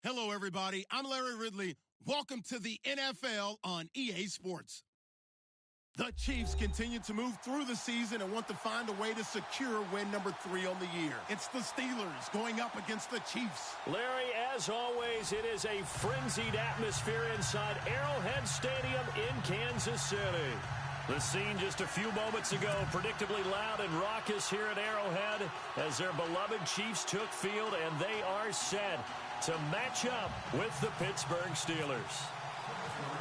Hello, everybody. I'm Larry Ridley. Welcome to the NFL on EA Sports. The Chiefs continue to move through the season and want to find a way to secure win number 3 on the year. It's the Steelers going up against the Chiefs. Larry, as always, it is a frenzied atmosphere inside Arrowhead Stadium in Kansas City. The scene just a few moments ago, predictably loud and raucous here at Arrowhead as their beloved Chiefs took field, and they are set to match up with the Pittsburgh Steelers.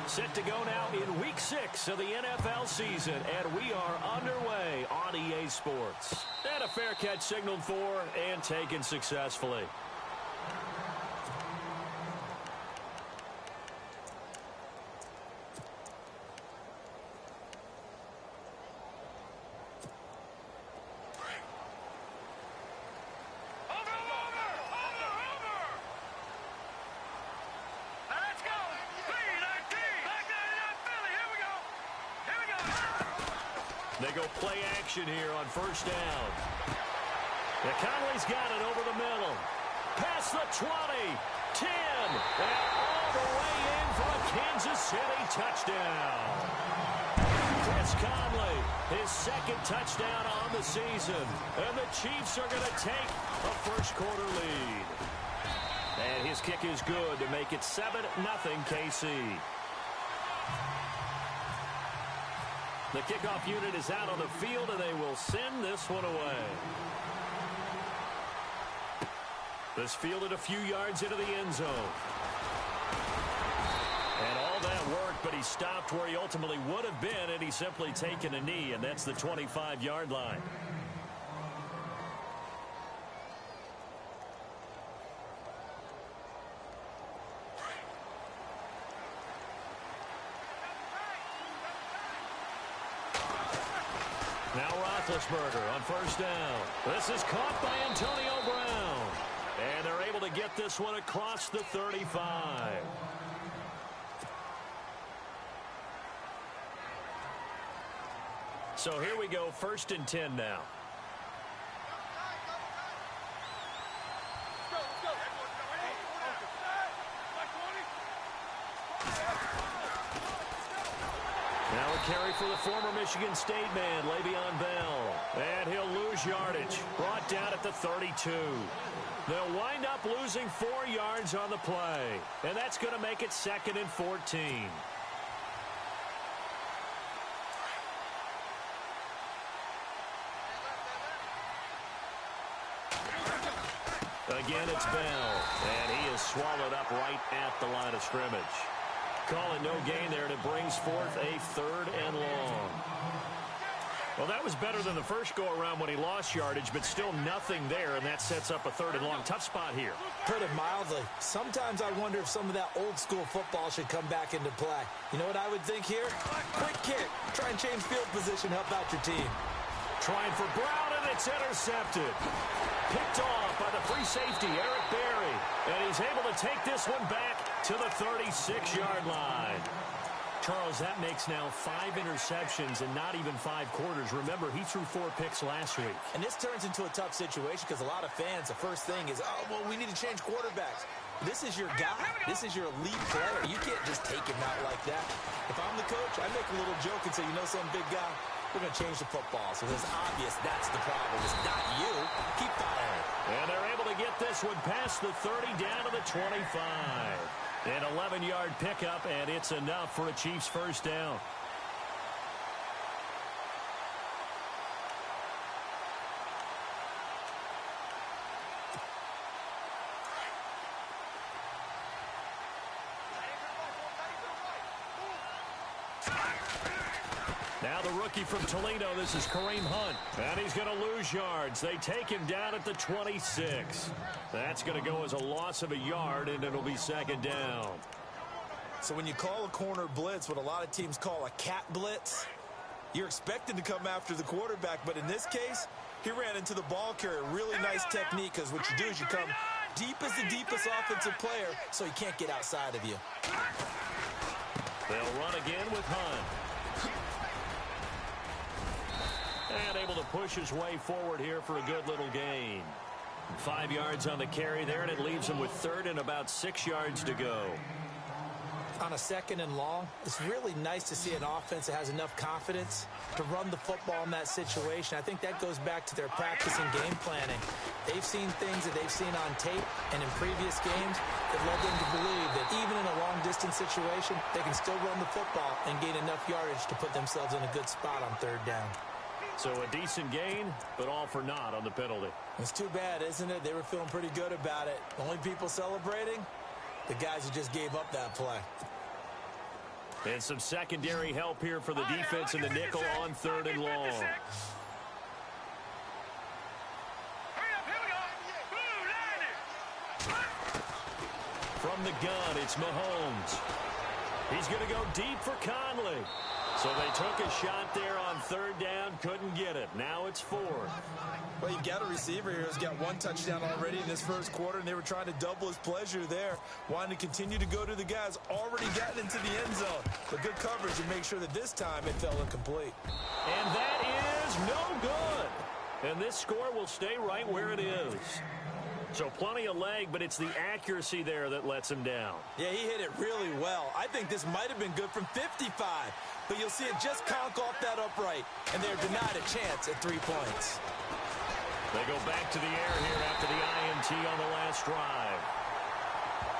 Set to go now in Week 6 of the NFL season, and we are underway on EA Sports. And a fair catch signaled for and taken successfully. They go play action here on first down. Conley's got it over the middle. Past the 20, 10, and all the way in for a Kansas City touchdown. Chris Conley, his second touchdown on the season. And the Chiefs are going to take a first-quarter lead. And his kick is good to make it 7-0 KC. The kickoff unit is out on the field, and they will send this one away. This fielded a few yards into the end zone. And all that worked, but he stopped where he ultimately would have been, and he's simply taken a knee, and that's the 25-yard line. Now Roethlisberger on first down. This is caught by Antonio Brown. And they're able to get this one across the 35. So here we go, 1st and 10 now. Now a carry for the former Michigan State man, Le'Veon Bell. And he'll lose yardage. Brought down at the 32. They'll wind up losing 4 yards on the play. And that's going to make it 2nd and 14. Again, it's Bell. And he is swallowed up right at the line of scrimmage. Call it no gain there, and it brings forth a 3rd and long. Well, that was better than the first go-around when he lost yardage, but still nothing there, and that sets up a 3rd and long. Tough spot here. Put it mildly. Sometimes I wonder if some of that old-school football should come back into play. You know what I would think here? Quick kick. Try and change field position, help out your team. Trying for Brown, and it's intercepted. Picked off by the free safety, Eric Berry. And he's able to take this one back to the 36-yard line. Charles, that makes now 5 interceptions in not even 5 quarters. Remember, he threw 4 picks last week. And this turns into a tough situation because a lot of fans, the first thing is, oh, well, we need to change quarterbacks. This is your guy. This is your elite player. You can't just take him out like that. If I'm the coach, I make a little joke and say, you know some big guy? We're going to change the football. So it's obvious that's the problem. It's not you. Keep firing. And they're able to get this one past the 30 down to the 25. An 11-yard pickup, and it's enough for a Chiefs first down. Now the rookie from Toledo, this is Kareem Hunt. And he's going to lose yards. They take him down at the 26. That's going to go as a loss of a yard, and it'll be 2nd down. So when you call a corner blitz, what a lot of teams call a cat blitz, you're expected to come after the quarterback. But in this case, he ran into the ball carrier. Really nice technique, because what you do is you come deep as the deepest offensive player, so he can't get outside of you. They'll run again with Hunt. And able to push his way forward here for a good little gain. 5 yards on the carry there, and it leaves them with third and about 6 yards to go. On a second and long, it's really nice to see an offense that has enough confidence to run the football in that situation. I think that goes back to their practice and game planning. They've seen things that they've seen on tape and in previous games that led them to believe that even in a long-distance situation, they can still run the football and gain enough yardage to put themselves in a good spot on third down. So a decent gain, but all for naught on the penalty. It's too bad, isn't it? They were feeling pretty good about it. Only people celebrating? The guys who just gave up that play. And some secondary help here for the defense in the nickel on third and long. From the gun, it's Mahomes. He's going to go deep for Conley. So they took a shot there on third down, couldn't get it. Now it's fourth. Well, you've got a receiver here who's got one touchdown already in this first quarter, and they were trying to double his pleasure there, wanting to continue to go to the guys already gotten into the end zone. But good coverage and make sure that this time it fell incomplete. And that is no good. And this score will stay right where it is. So plenty of leg, but it's the accuracy there that lets him down. Yeah, he hit it really well. I think this might have been good from 55. But you'll see it just conk off that upright, and they're denied a chance at 3 points. They go back to the air here after the INT on the last drive.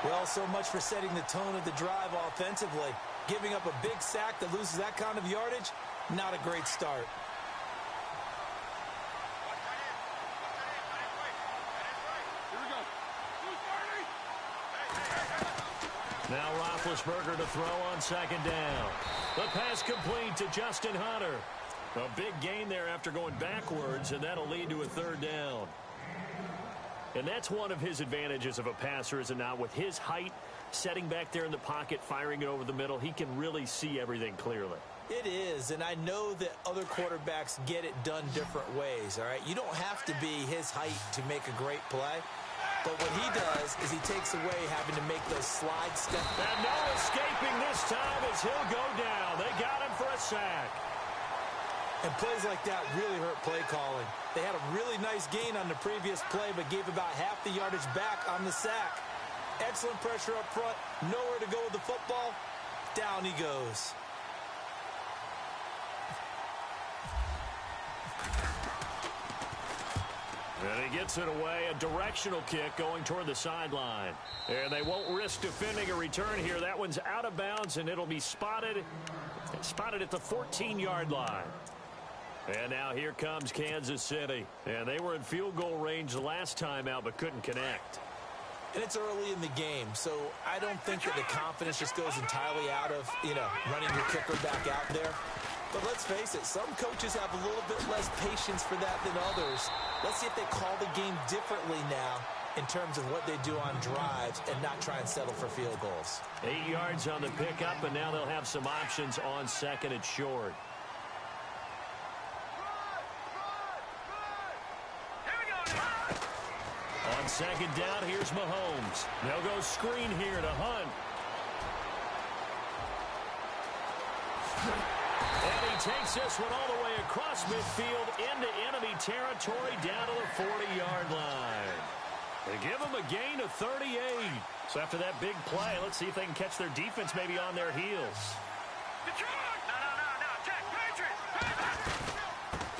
Well, so much for setting the tone of the drive offensively. Giving up a big sack that loses that kind of yardage, not a great start. Now Roethlisberger to throw on second down. The pass complete to Justin Hunter. A big gain there after going backwards, and that'll lead to a third down. And that's one of his advantages of a passer, is it not? With his height, setting back there in the pocket, firing it over the middle, he can really see everything clearly. It is, and I know that other quarterbacks get it done different ways, all right? You don't have to be his height to make a great play. But what he does is he takes away having to make those slide steps. And no escaping this time as he'll go down. They got him for a sack. And plays like that really hurt play calling. They had a really nice gain on the previous play, but gave about half the yardage back on the sack. Excellent pressure up front. Nowhere to go with the football. Down he goes. And he gets it away. A directional kick going toward the sideline. And they won't risk defending a return here. That one's out of bounds, and it'll be spotted at the 14-yard line. And now here comes Kansas City. And they were in field goal range the last time out, but couldn't connect. And it's early in the game, so I don't think that the confidence just goes entirely out of, running your kicker back out there. But let's face it, some coaches have a little bit less patience for that than others. Let's see if they call the game differently now in terms of what they do on drives and not try and settle for field goals. 8 yards on the pickup, and now they'll have some options on second and short. On second down, here's Mahomes. They'll go screen here to Hunt. And he takes this one all the way across midfield into enemy territory down to the 40-yard line. They give him a gain of 38. So after that big play, let's see if they can catch their defense maybe on their heels.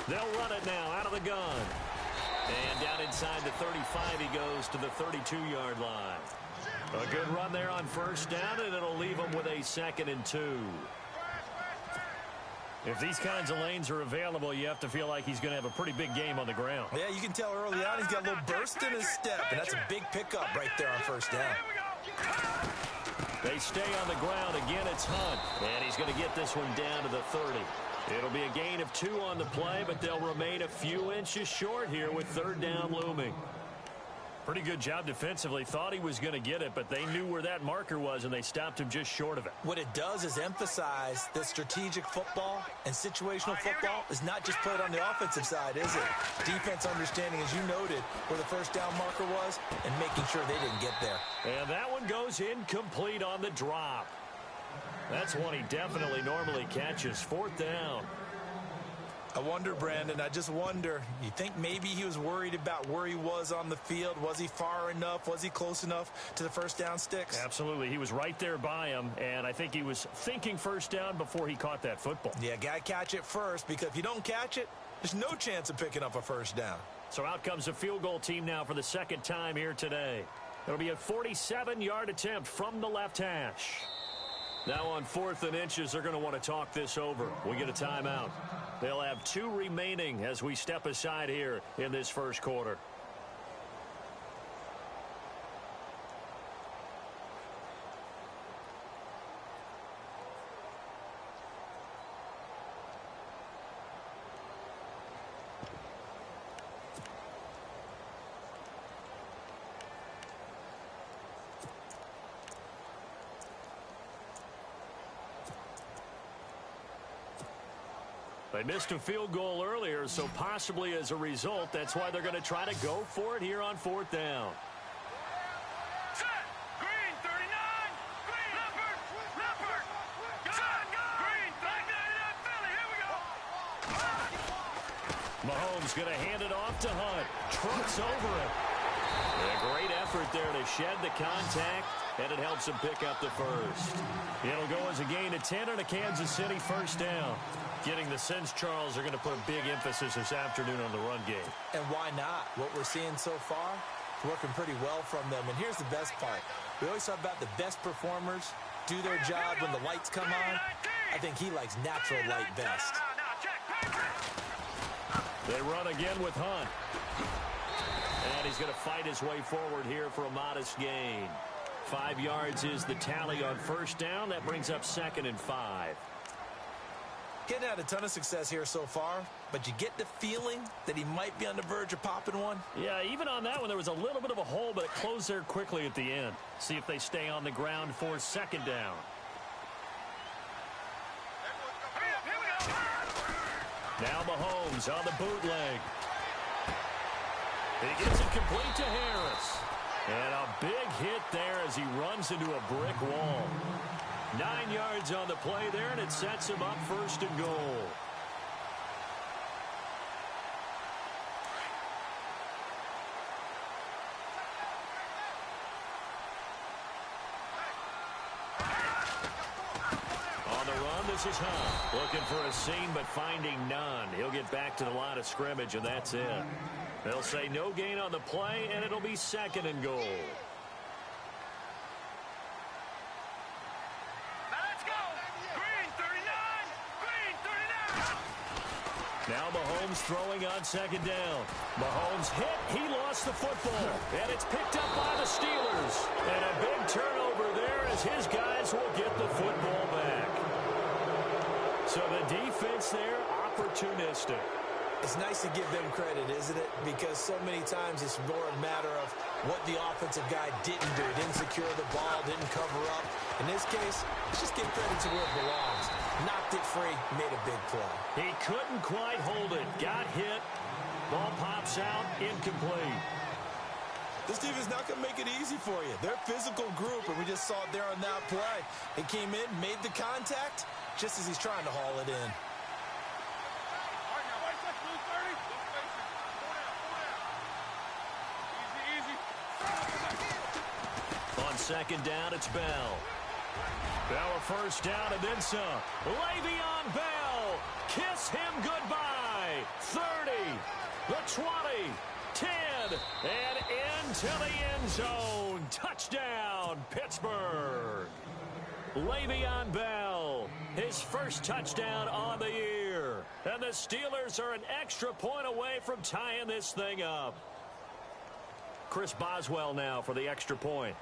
They'll run it now out of the gun. And down inside the 35, he goes to the 32-yard line. A good run there on first down, and it'll leave him with a 2nd and 2. If these kinds of lanes are available, you have to feel like he's going to have a pretty big game on the ground. Yeah, you can tell early on he's got a little burst in his step, and that's a big pickup right there on first down. They stay on the ground. Again, it's Hunt, and he's going to get this one down to the 30. It'll be a gain of 2 on the play, but they'll remain a few inches short here with third down looming. Pretty good job defensively. Thought he was going to get it, but they knew where that marker was, and they stopped him just short of it. What it does is emphasize that strategic football and situational football is not just played on the offensive side, is it? Defense understanding, as you noted, where the first down marker was and making sure they didn't get there. And that one goes incomplete on the drop. That's one he definitely normally catches. 4th down. I wonder, Brandon, I just wonder, you think maybe he was worried about where he was on the field? Was he far enough? Was he close enough to the first down sticks? Absolutely. He was right there by him, and I think he was thinking first down before he caught that football. Yeah, got to catch it first, because if you don't catch it, there's no chance of picking up a first down. So out comes the field goal team now for the second time here today. It'll be a 47-yard attempt from the left hash. Now on 4th and inches, they're going to want to talk this over. We get a timeout. They'll have 2 remaining as we step aside here in this first quarter. They missed a field goal earlier, so possibly as a result, that's why they're going to try to go for it here on 4th down. Set. Green, 39. Green. Leopard. Set. Green, 39. Philly. Here we go. Mahomes going to hand it off to Hunt. Trucks over it. And a great effort there to shed the contact, and it helps him pick up the first. It'll go as a gain of 10 and a Kansas City first down. Getting the sense, Charles, are going to put a big emphasis this afternoon on the run game. And why not? What we're seeing so far is working pretty well from them. And here's the best part. We always talk about the best performers do their job when the lights come on. I think he likes natural light best. They run again with Hunt. And he's going to fight his way forward here for a modest gain. 5 yards is the tally on first down. That brings up 2nd and 5. Getting had a ton of success here so far, but you get the feeling that he might be on the verge of popping one. Yeah, even on that one, there was a little bit of a hole, but it closed there quickly at the end. See if they stay on the ground for 2nd down. Now Mahomes on the bootleg. He gets it complete to Harris. And a big hit there as he runs into a brick wall. 9 yards on the play there, and it sets him up 1st and goal. On the run, this is Hunt. Looking for a seam, but finding none. He'll get back to the line of scrimmage, and that's it. They'll say no gain on the play, and it'll be 2nd and goal. Now Mahomes throwing on 2nd down. Mahomes hit. He lost the football. And it's picked up by the Steelers. And a big turnover there as his guys will get the football back. So the defense there, opportunistic. It's nice to give them credit, isn't it? Because so many times it's more a matter of what the offensive guy didn't do. Didn't secure the ball, didn't cover up. In this case, let's just give credit to where it belongs. Knocked it free, made a big play. He couldn't quite hold it. Got hit. Ball pops out, incomplete. This team is not going to make it easy for you. They're a physical group, and we just saw it there on that play. He came in, made the contact, just as he's trying to haul it in. On 2nd down, it's Bell. Bell a first down and then some. Le'Veon Bell. Kiss him goodbye. 30, the 20, 10, and into the end zone. Touchdown, Pittsburgh. Le'Veon Bell, his first touchdown on the year. And the Steelers are an extra point away from tying this thing up. Chris Boswell now for the extra point.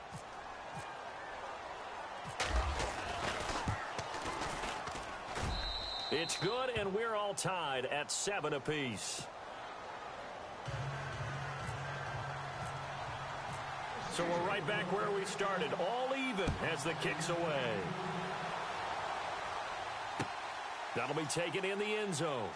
It's good, and we're all tied at 7 apiece. So we're right back where we started, all even as the kick's away. That'll be taken in the end zone.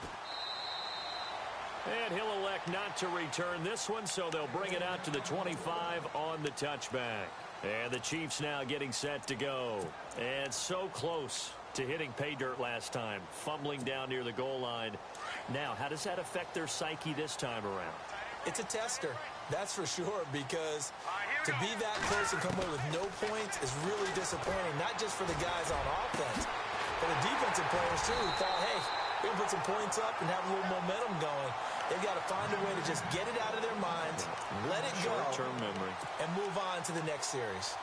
And he'll elect not to return this one, so they'll bring it out to the 25 on the touchback. And the Chiefs now getting set to go. And so close to hitting pay dirt last time, fumbling down near the goal line. Now, how does that affect their psyche this time around? It's a tester, that's for sure, because to be that close and come away with no points is really disappointing, not just for the guys on offense, but the defensive players, too, who thought, hey, we can put some points up and have a little momentum going. They've got to find a way to just get it out of their minds, let it go, short-term memory, and move on to the next series.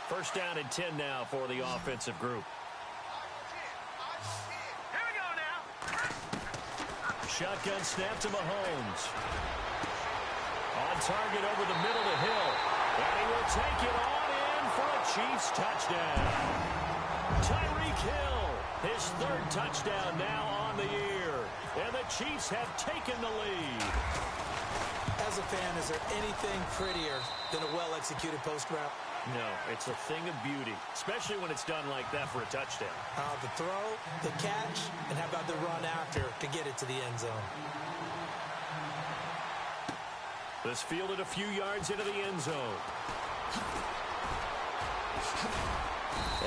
First down and 10 now for the offensive group. Here we go now. Shotgun snap to Mahomes. On target over the middle to Hill. And he will take it on in for a Chiefs touchdown. Tyreek Hill, his third touchdown now on the year. And the Chiefs have taken the lead. As a fan, is there anything prettier than a well-executed post route? No, it's a thing of beauty, especially when it's done like that for a touchdown. The throw, the catch, and how about the run after to get it to the end zone? This fielded a few yards into the end zone.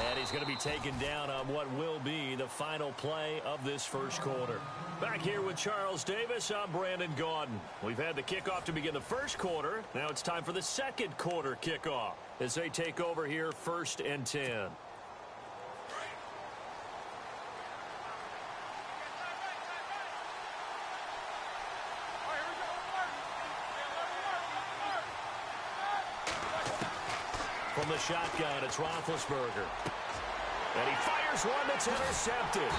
And he's going to be taken down on what will be the final play of this first quarter. Back here with Charles Davis, I'm Brandon Gaudin. We've had the kickoff to begin the first quarter. Now it's time for the second quarter kickoff as they take over here 1st and 10. From the shotgun, it's Roethlisberger. And he fires one that's intercepted.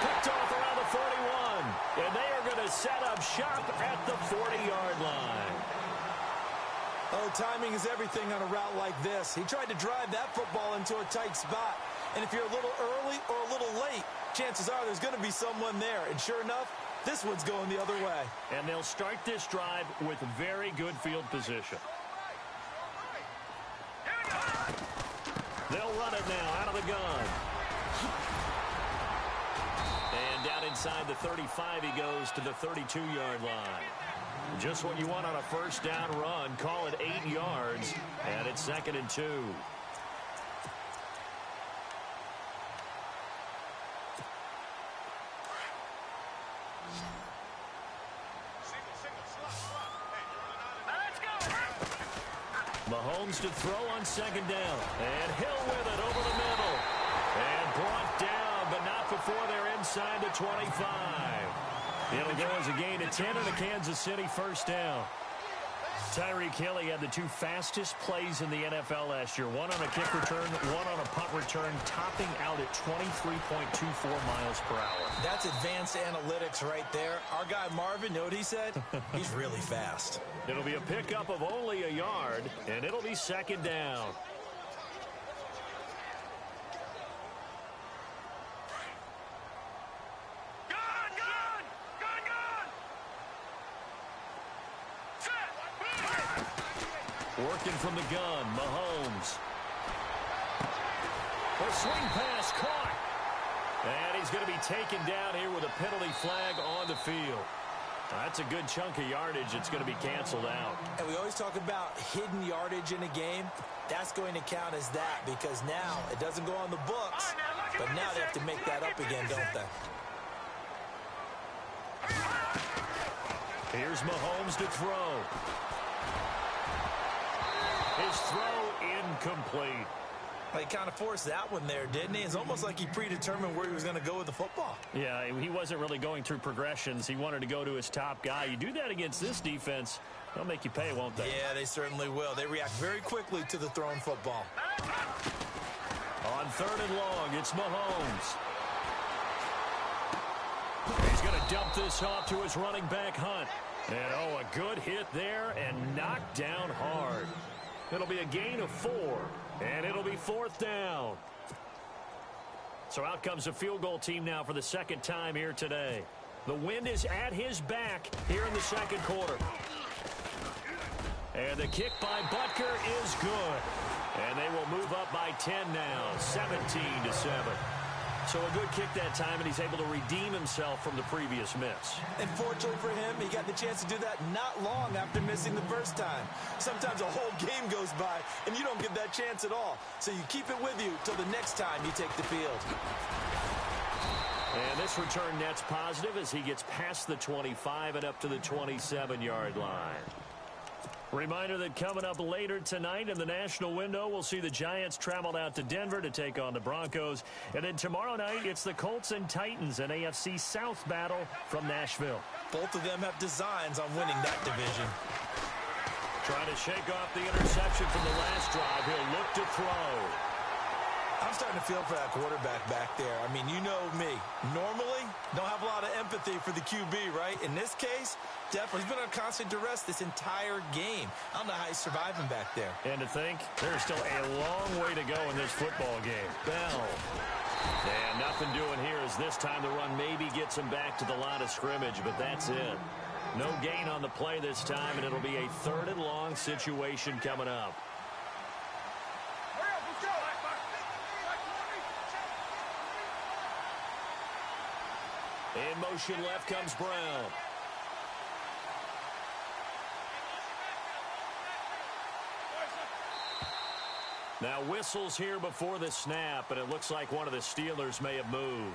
Picked off around the 41. And they are going to set up shop at the 40-yard line. Oh, timing is everything on a route like this. He tried to drive that football into a tight spot. And if you're a little early or a little late, chances are there's going to be someone there. And sure enough, this one's going the other way. And they'll start this drive with very good field position. They'll run it now out of the gun. And down inside the 35, he goes to the 32-yard line. Just what you want on a first down run. Call it 8 yards. And it's 2nd and 2. Mahomes to throw on 2nd down. And Hill with it over the middle. And brought down, but not before they're inside the 25. It'll go as a gain of 10 and a Kansas City first down. Tyreek Hill, he had the 2 fastest plays in the NFL last year. One on a kick return, one on a punt return, topping out at 23.24 miles per hour. That's advanced analytics right there. Our guy Marvin, know what he said? He's really fast. It'll be a pickup of only a yard, and it'll be 2nd down. Working from the gun, Mahomes. A swing pass caught. And he's going to be taken down here with a penalty flag on the field. That's a good chunk of yardage. It's going to be canceled out. And we always talk about hidden yardage in a game. That's going to count as that because now it doesn't go on the books, but now they have to make that up again, don't they? Here's Mahomes to throw. His throw incomplete. Well, he kind of forced that one there, didn't he? It's almost like he predetermined where he was going to go with the football. Yeah, he wasn't really going through progressions. He wanted to go to his top guy. You do that against this defense, they'll make you pay, won't they? Yeah, they certainly will. They react very quickly to the thrown football. On 3rd and long, it's Mahomes. He's going to dump this off to his running back, Hunt. And, oh, a good hit there and knocked down hard. It'll be a gain of 4, and it'll be 4th down. So out comes the field goal team now for the 2nd time here today. The wind is at his back here in the 2nd quarter. And the kick by Butker is good. And they will move up by 10 now, 17-7. So a good kick that time, and he's able to redeem himself from the previous miss. And fortunately for him, he got the chance to do that not long after missing the first time. Sometimes a whole game goes by, and you don't get that chance at all. So you keep it with you till the next time you take the field. And this return net's positive as he gets past the 25 and up to the 27-yard line. Reminder that coming up later tonight in the national window, we'll see the Giants travel out to Denver to take on the Broncos. And then tomorrow night, it's the Colts and Titans, an AFC South battle from Nashville. Both of them have designs on winning that division. Trying to shake off the interception from the last drive. He'll look to throw. I'm starting to feel for that quarterback back there. I mean, you know me. Normally, don't have a lot of empathy for the QB, right? In this case, definitely he's been on constant duress this entire game. I don't know how he's surviving back there. And to think, there's still a long way to go in this football game. Bell. And nothing doing here as this time the run maybe gets him back to the line of scrimmage, but that's it. No gain on the play this time, and it'll be a 3rd and long situation coming up. In motion left comes Brown. Now whistles here before the snap, and it looks like one of the Steelers may have moved.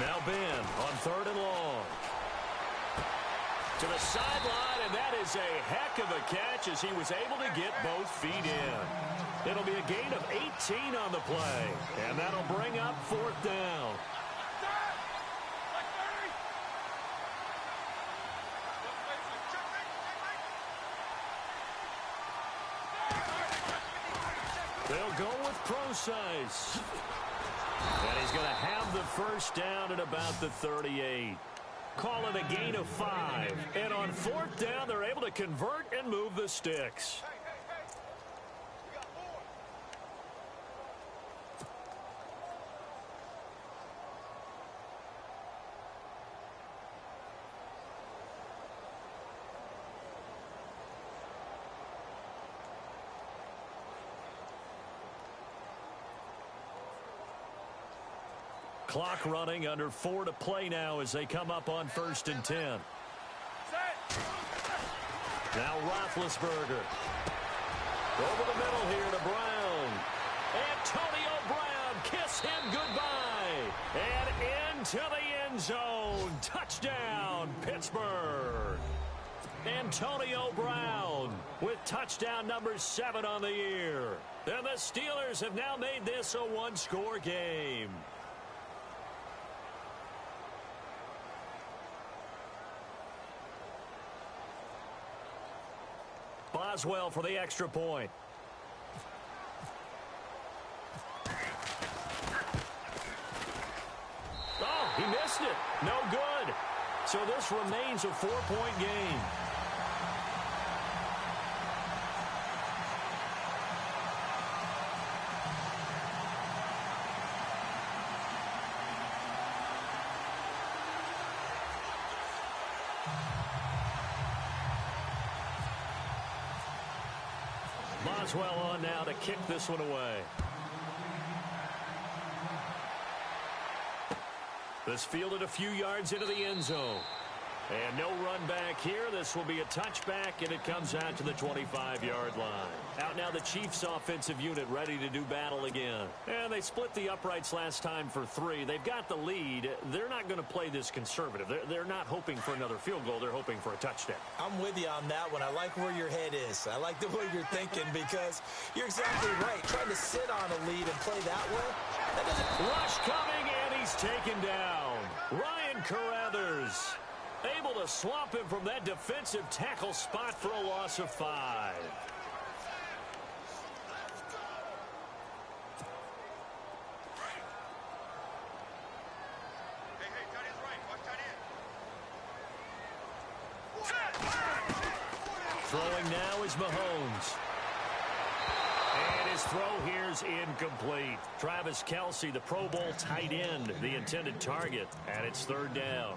Now Ben on 3rd and long. To the sideline, and that is a heck of a catch as he was able to get both feet in. It'll be a gain of 18 on the play, and that'll bring up 4th down. They'll go with Procise. And he's going to have the 1st down at about the 38. Call it a gain of 5. And on 4th down, they're able to convert and move the sticks. Clock running, under 4 to play now as they come up on 1st and 10. Now Roethlisberger. Over the middle here to Brown. Antonio Brown, kiss him goodbye. And into the end zone. Touchdown, Pittsburgh. Antonio Brown with touchdown number 7 on the year. And the Steelers have now made this a 1-score game. Boswell for the extra point. Oh, he missed it. No good. So this remains a 4-point game. Boswell on now to kick this one away. This fielded a few yards into the end zone. And no run back here. This will be a touchback, and it comes out to the 25-yard line. Out now the Chiefs offensive unit ready to do battle again. And they split the uprights last time for 3. They've got the lead. They're not going to play this conservative. They're not hoping for another field goal. They're hoping for a touchdown. I'm with you on that one. I like where your head is. I like the way you're thinking because you're exactly right. Trying to sit on a lead and play that way, that doesn't... Rush coming, and he's taken down. Ryan Carruthers able to swamp him from that defensive tackle spot for a loss of 5. Throwing now is Mahomes. And his throw here is is incomplete. Travis Kelce, the Pro Bowl tight end, the intended target, and it's third down.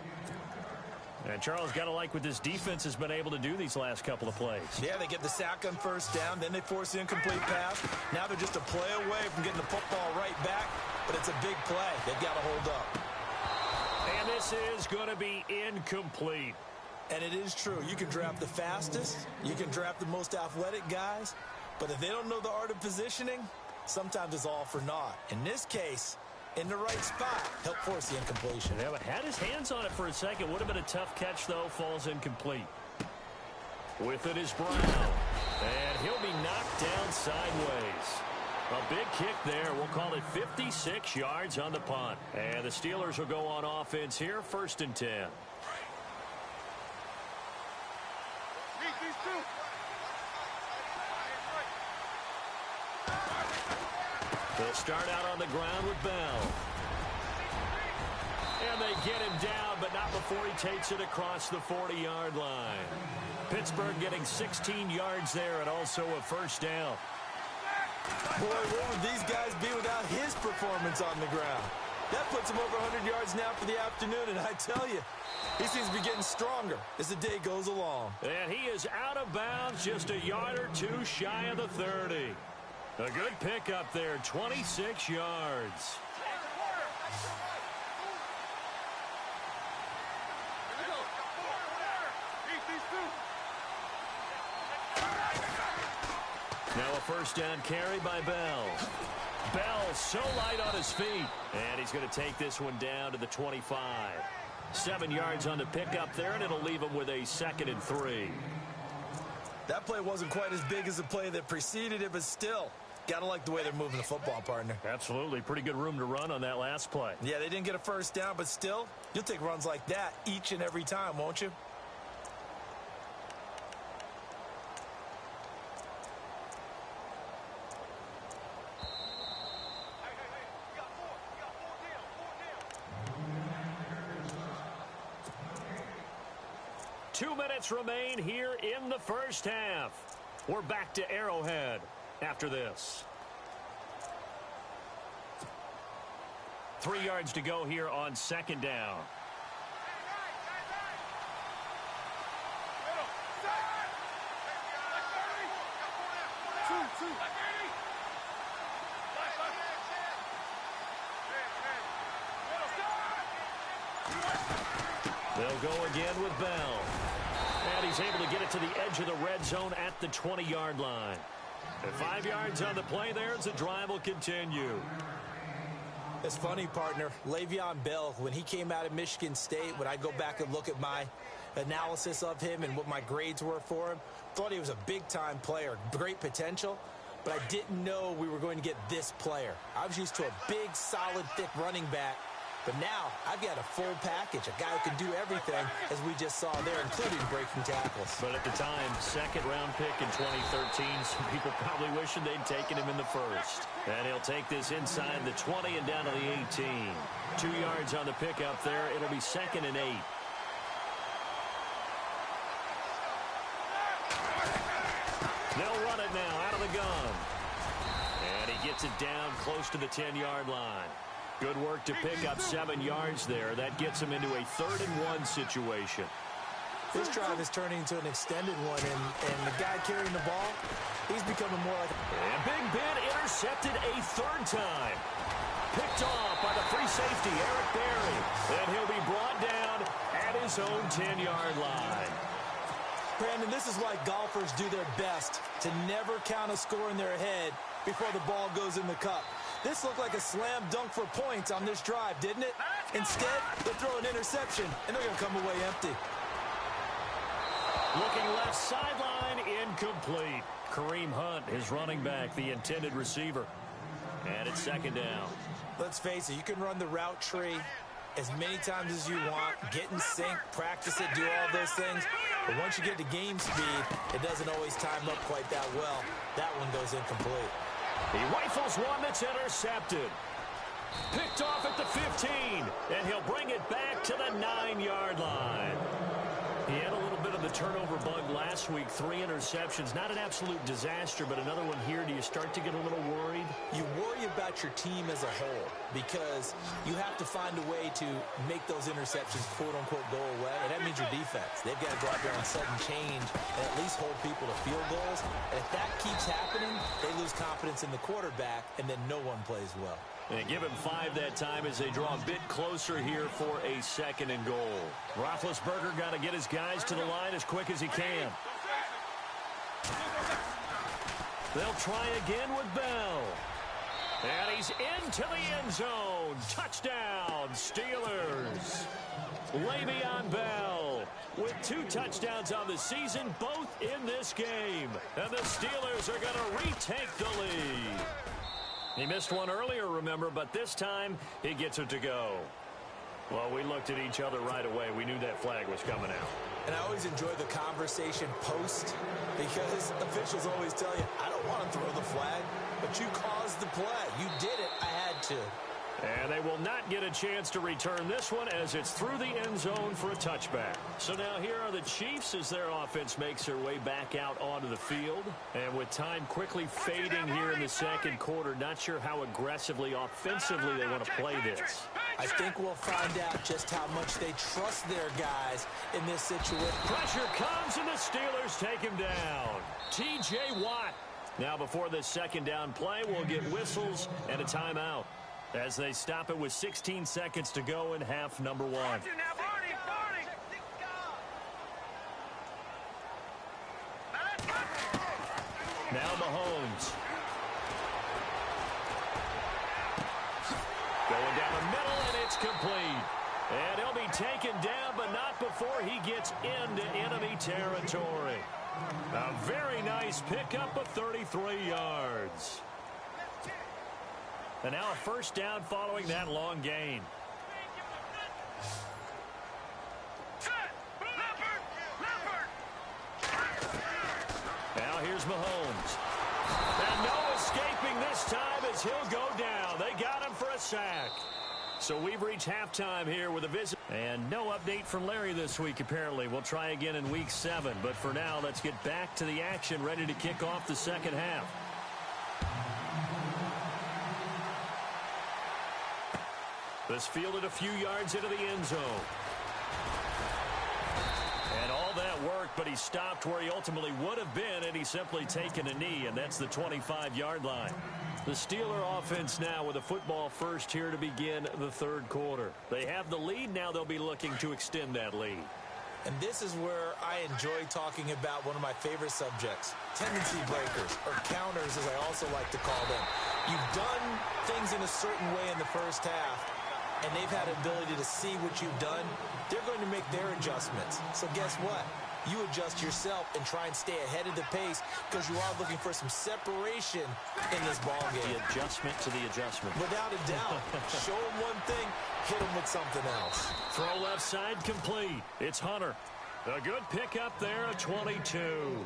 And Charles, got to like what this defense has been able to do these last couple of plays. Yeah, they get the sack on first down, then they force the incomplete pass. Now they're just a play away from getting the football right back, but it's a big play. They've got to hold up. And this is going to be incomplete. And it is true. You can draft the fastest. You can draft the most athletic guys. But if they don't know the art of positioning, sometimes it's all for naught. In this case, in the right spot, help force the incompletion. Yeah, but had his hands on it for a second. Would have been a tough catch, though. Falls incomplete. With it is Brown. And he'll be knocked down sideways. A big kick there. We'll call it 56 yards on the punt. And the Steelers will go on offense here, 1st and 10. They'll start out on the ground with Bell. And they get him down, but not before he takes it across the 40-yard line. Pittsburgh getting 16 yards there and also a first down. Boy, what would these guys be without his performance on the ground? That puts him over 100 yards now for the afternoon, and I tell you, he seems to be getting stronger as the day goes along. And he is out of bounds, just a yard or two shy of the 30. A good pickup there, 26 yards. Now a first down carry by Bell. Bell so light on his feet. And he's going to take this one down to the 25. 7 yards on the pickup there, and it'll leave him with a 2nd and 3. That play wasn't quite as big as the play that preceded it, but still, got to like the way they're moving the football, partner. Absolutely. Pretty good room to run on that last play. Yeah, they didn't get a first down, but still, you'll take runs like that each and every time, won't you? Two minutes remain here in the first half. We're back to Arrowhead after this. 3 yards to go here on 2nd down. They'll go again with Bell. And he's able to get it to the edge of the red zone at the 20-yard line. And 5 yards on the play there as the drive will continue. It's funny, partner. Le'Veon Bell, when he came out of Michigan State, when I go back and look at my analysis of him and what my grades were for him, thought he was a big-time player, great potential, but I didn't know we were going to get this player. I was used to a big, solid, thick running back, but now I've got a full package, a guy who can do everything, as we just saw there, including breaking tackles. But at the time, 2nd-round pick in 2013, some people probably wishing they'd taken him in the 1st. And he'll take this inside the 20 and down to the 18. 2 yards on the pickup there. It'll be 2nd and 8. They'll run it now out of the gun. And he gets it down close to the 10-yard line. Good work to pick up 7 yards there. That gets him into a 3rd and 1 situation. This drive is turning into an extended one, and the guy carrying the ball, he's becoming more like... And Big Ben intercepted a 3rd time. Picked off by the free safety, Eric Berry. And he'll be brought down at his own 10-yard line. Brandon, this is why golfers do their best to never count a score in their head before the ball goes in the cup. This looked like a slam dunk for points on this drive, didn't it? Instead, they throw an interception, and they're going to come away empty. Looking left sideline, incomplete. Kareem Hunt, his running back, the intended receiver. And it's 2nd down. Let's face it, you can run the route tree as many times as you want, get in sync, practice it, do all those things. But once you get to game speed, it doesn't always time up quite that well. That one goes incomplete. He rifles one that's intercepted. Picked off at the 15, and he'll bring it back to the 9-yard line. He had a little bit of the turnover bug last week, 3 interceptions. Not an absolute disaster, but another one here. Do you start to get a little worried? You about your team as a whole, because you have to find a way to make those interceptions, quote-unquote, go away, and that means your defense. They've got to go out there on sudden change and at least hold people to field goals. And if that keeps happening, they lose confidence in the quarterback, and then no one plays well. And give him 5 that time as they draw a bit closer here for a 2nd and goal. Roethlisberger got to get his guys to the line as quick as he can. They'll try again with Bell. And he's into the end zone. Touchdown, Steelers. Le'Veon Bell with 2 touchdowns on the season, both in this game. And the Steelers are going to retake the lead. He missed one earlier, remember, but this time he gets it to go. Well, we looked at each other right away. We knew that flag was coming out. And I always enjoy the conversation post, because officials always tell you, I don't want to throw the flag, but you caused the play. You did it. I had to. And they will not get a chance to return this one as it's through the end zone for a touchback. So now here are the Chiefs as their offense makes their way back out onto the field. And with time quickly fading here in the 2nd quarter, not sure how aggressively, offensively they want to play this. I think we'll find out just how much they trust their guys in this situation. Pressure comes and the Steelers take him down. T.J. Watt. Now before this 2nd down play, we'll get whistles and a timeout as they stop it with 16 seconds to go in half number 1. Now Mahomes. Going down the middle, and it's complete. And he'll be taken down, but not before he gets into enemy territory. A very nice pickup of 33 yards. And now a 1st down following that long gain. Now here's Mahomes. And no escaping this time as he'll go down. They got him for a sack. So we've reached halftime here with a visit. And no update from Larry this week, apparently. We'll try again in week 7. But for now, let's get back to the action, ready to kick off the 2nd half. This fielded a few yards into the end zone. And all that worked, but he stopped where he ultimately would have been had he simply taken a knee, and that's the 25-yard line. The Steeler offense now with a football first here to begin the 3rd quarter. They have the lead. Now they'll be looking to extend that lead. And this is where I enjoy talking about one of my favorite subjects, tendency breakers, or counters as I also like to call them. You've done things in a certain way in the first half, and they've had an ability to see what you've done. They're going to make their adjustments. So guess what? You adjust yourself and try and stay ahead of the pace, because you are looking for some separation in this ball game. The adjustment to the adjustment. Without a doubt. Show them one thing, hit them with something else. Throw left side complete. It's Hunter. A good pickup there, a 22.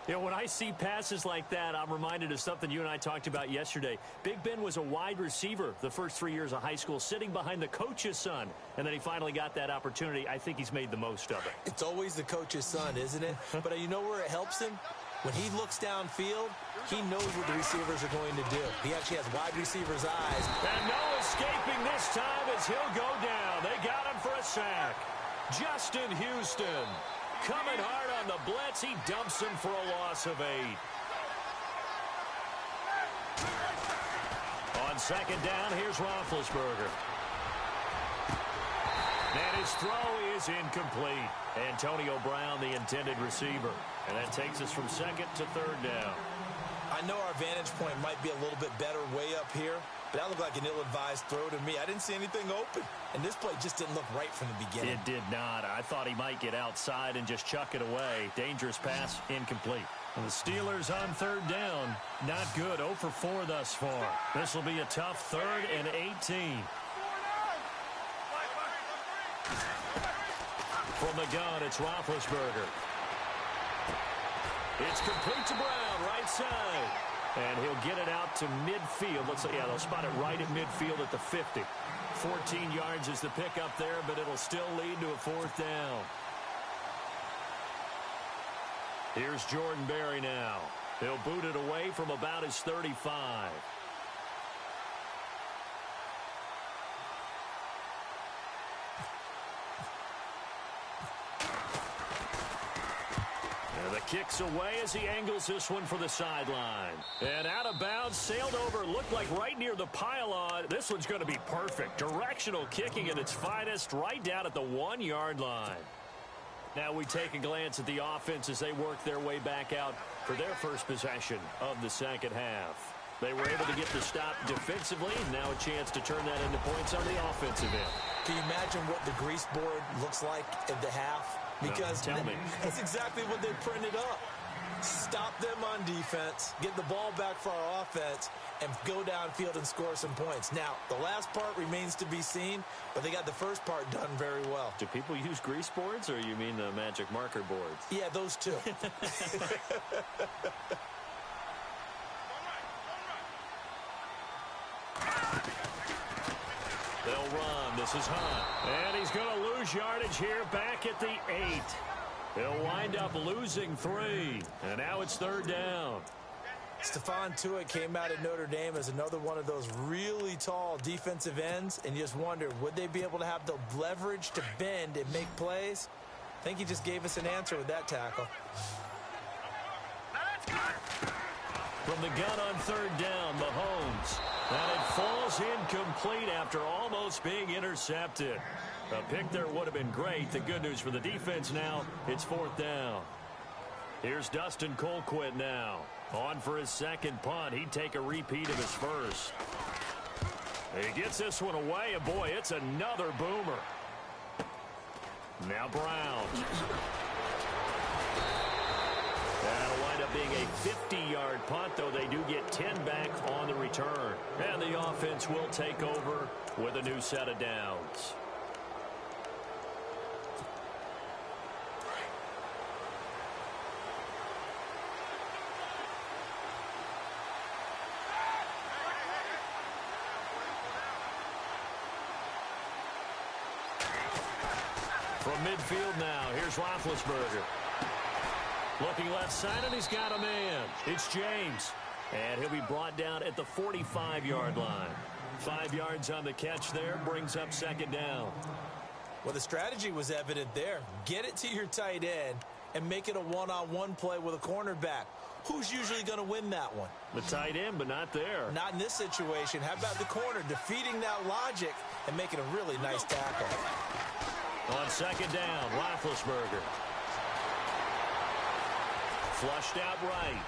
You know, when I see passes like that, I'm reminded of something you and I talked about yesterday. Big Ben was a wide receiver the first 3 years of high school, sitting behind the coach's son, and then he finally got that opportunity. I think he's made the most of it. It's always the coach's son, isn't it? But you know where it helps him? When he looks downfield, he knows what the receivers are going to do. He actually has wide receivers' eyes. And no escaping this time as he'll go down. They got him for a sack. Justin Houston. Coming hard on the blitz, he dumps him for a loss of 8. On 2nd down, here's Roethlisberger. And his throw is incomplete. Antonio Brown, the intended receiver. And that takes us from 2nd to 3rd down. I know our vantage point might be a little bit better way up here, but that looked like an ill-advised throw to me. I didn't see anything open, and this play just didn't look right from the beginning. It did not. I thought he might get outside and just chuck it away. Dangerous pass, incomplete. And the Steelers on 3rd down, not good. 0 for 4 thus far. This will be a tough 3rd and 18. From the gun, it's Roethlisberger. It's complete to Brown, right side. And he'll get it out to midfield. They'll spot it right at midfield at the 50. 14 yards is the pickup there, but it'll still lead to a 4th down. Here's Jordan Berry now. He'll boot it away from about his 35. The kick's away as he angles this one for the sideline. And out of bounds, sailed over, looked like right near the pylon. This one's going to be perfect. Directional kicking at its finest, right down at the 1-yard line. Now we take a glance at the offense as they work their way back out for their first possession of the second half. They were able to get the stop defensively. Now a chance to turn that into points on the offensive end. Can you imagine what the grease board looks like at the half? Because tell me. That's exactly what they printed up. Stop them on defense, get the ball back for our offense, and go downfield and score some points. Now, the last part remains to be seen, but they got the first part done very well. Do people use grease boards, or you mean the magic marker boards? Yeah, those two. They'll run. This is Hunt. And he's going to lose yardage here back at the 8. He'll wind up losing 3. And now it's third down. Stephon Tuitt came out of Notre Dame as another one of those really tall defensive ends, and you just wonder, would they be able to have the leverage to bend and make plays? I think he just gave us an answer with that tackle. From the gun on third down, Mahomes. And it falls incomplete after almost being intercepted. A pick there would have been great. The good news for the defense now, it's fourth down. Here's Dustin Colquitt now. On for his second punt. He'd take a repeat of his first. He gets this one away, and boy, it's another boomer. Now Brown. That'll wind up being a 50-yard punt, though they do get 10 back on the return. And the offense will take over with a new set of downs. From midfield now, here's Roethlisberger. Looking left side, and he's got a man. It's James. And he'll be brought down at the 45-yard line. 5 yards on the catch there, brings up second down. Well, the strategy was evident there. Get it to your tight end and make it a one-on-one play with a cornerback. Who's usually going to win that one? The tight end, but not there. Not in this situation. How about the corner defeating that logic and making a really nice tackle? On second down, Roethlisberger. Flushed out right.